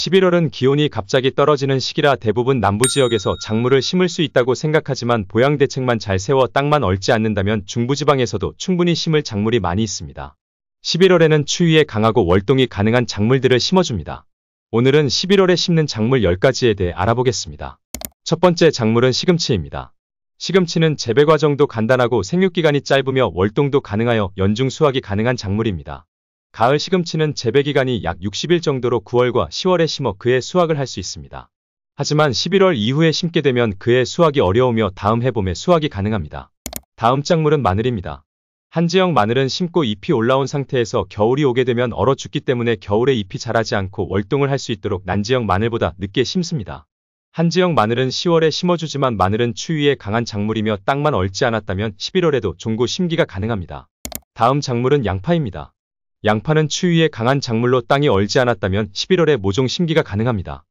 11월은 기온이 갑자기 떨어지는 시기라 대부분 남부지역에서 작물을 심을 수 있다고 생각하지만 보양대책만 잘 세워 땅만 얽지 않는다면 중부지방에서도 충분히 심을 작물이 많이 있습니다. 11월에는 추위에 강하고 월동이 가능한 작물들을 심어줍니다. 오늘은 11월에 심는 작물 10가지에 대해 알아보겠습니다. 첫 번째 작물은 시금치입니다. 시금치는 재배 과정도 간단하고 생육기간이 짧으며 월동도 가능하여 연중 수확이 가능한 작물입니다. 가을 시금치는 재배 기간이 약 60일 정도로 9월과 10월에 심어 그해 수확을 할 수 있습니다. 하지만 11월 이후에 심게 되면 그해 수확이 어려우며 다음 해봄에 수확이 가능합니다. 다음 작물은 마늘입니다. 한지역 마늘은 심고 잎이 올라온 상태에서 겨울이 오게 되면 얼어 죽기 때문에 겨울에 잎이 자라지 않고 월동을 할 수 있도록 난지역 마늘보다 늦게 심습니다. 한지역 마늘은 10월에 심어주지만 마늘은 추위에 강한 작물이며 땅만 얽지 않았다면 11월에도 종고 심기가 가능합니다. 다음 작물은 양파입니다. 양파는 추위에 강한 작물로 땅이 얼지 않았다면 11월에 모종 심기가 가능합니다.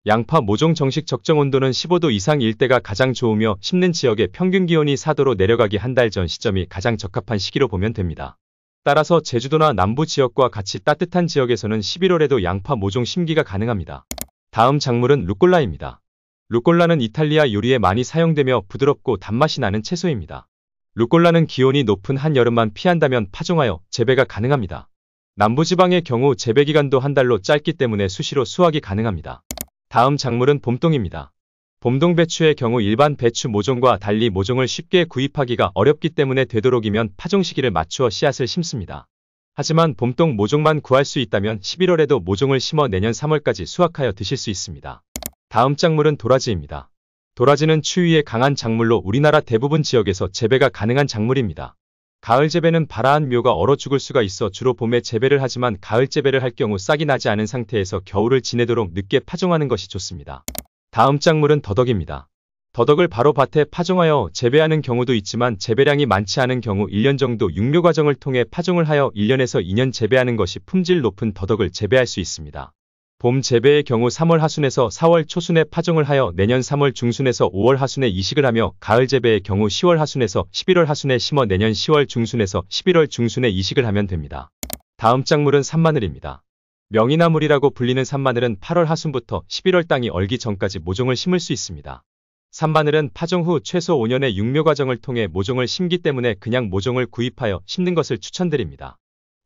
양파 모종 정식 적정 온도는 15도 이상일 때가 가장 좋으며 심는 지역의 평균 기온이 4도로 내려가기 한 달 전 시점이 가장 적합한 시기로 보면 됩니다. 따라서 제주도나 남부 지역과 같이 따뜻한 지역에서는 11월에도 양파 모종 심기가 가능합니다. 다음 작물은 루꼴라입니다. 루꼴라는 이탈리아 요리에 많이 사용되며 부드럽고 단맛이 나는 채소입니다. 루꼴라는 기온이 높은 한여름만 피한다면 파종하여 재배가 가능합니다. 남부지방의 경우 재배기간도 한 달로 짧기 때문에 수시로 수확이 가능합니다. 다음 작물은 봄동입니다. 봄동 배추의 경우 일반 배추 모종과 달리 모종을 쉽게 구입하기가 어렵기 때문에 되도록이면 파종 시기를 맞추어 씨앗을 심습니다. 하지만 봄동 모종만 구할 수 있다면 11월에도 모종을 심어 내년 3월까지 수확하여 드실 수 있습니다. 다음 작물은 도라지입니다. 도라지는 추위에 강한 작물로 우리나라 대부분 지역에서 재배가 가능한 작물입니다. 가을 재배는 발아한 묘가 얼어 죽을 수가 있어 주로 봄에 재배를 하지만 가을 재배를 할 경우 싹이 나지 않은 상태에서 겨울을 지내도록 늦게 파종하는 것이 좋습니다. 다음 작물은 더덕입니다. 더덕을 바로 밭에 파종하여 재배하는 경우도 있지만 재배량이 많지 않은 경우 1년 정도 육묘 과정을 통해 파종을 하여 1년에서 2년 재배하는 것이 품질 높은 더덕을 재배할 수 있습니다. 봄 재배의 경우 3월 하순에서 4월 초순에 파종을 하여 내년 3월 중순에서 5월 하순에 이식을 하며 가을 재배의 경우 10월 하순에서 11월 하순에 심어 내년 10월 중순에서 11월 중순에 이식을 하면 됩니다. 다음 작물은 산마늘입니다. 명이나물이라고 불리는 산마늘은 8월 하순부터 11월 땅이 얼기 전까지 모종을 심을 수 있습니다. 산마늘은 파종 후 최소 5년의 육묘 과정을 통해 모종을 심기 때문에 그냥 모종을 구입하여 심는 것을 추천드립니다.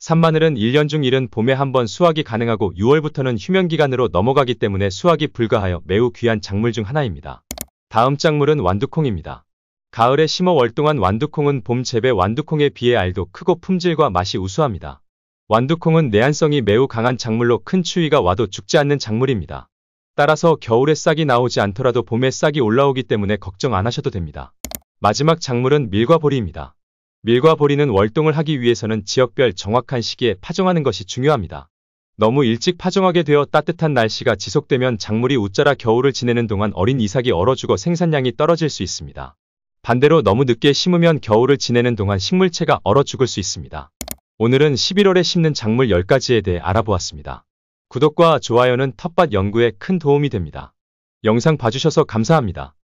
산마늘은 1년 중 1은 봄에 한번 수확이 가능하고 6월부터는 휴면기간으로 넘어가기 때문에 수확이 불가하여 매우 귀한 작물 중 하나입니다. 다음 작물은 완두콩입니다. 가을에 심어 월동한 완두콩은 봄 재배 완두콩에 비해 알도 크고 품질과 맛이 우수합니다. 완두콩은 내한성이 매우 강한 작물로 큰 추위가 와도 죽지 않는 작물입니다. 따라서 겨울에 싹이 나오지 않더라도 봄에 싹이 올라오기 때문에 걱정 안 하셔도 됩니다. 마지막 작물은 밀과 보리입니다. 밀과 보리는 월동을 하기 위해서는 지역별 정확한 시기에 파종하는 것이 중요합니다. 너무 일찍 파종하게 되어 따뜻한 날씨가 지속되면 작물이 웃자라 겨울을 지내는 동안 어린 이삭이 얼어 죽어 생산량이 떨어질 수 있습니다. 반대로 너무 늦게 심으면 겨울을 지내는 동안 식물체가 얼어 죽을 수 있습니다. 오늘은 11월에 심는 작물 10가지에 대해 알아보았습니다. 구독과 좋아요는 텃밭 연구에 큰 도움이 됩니다. 영상 봐주셔서 감사합니다.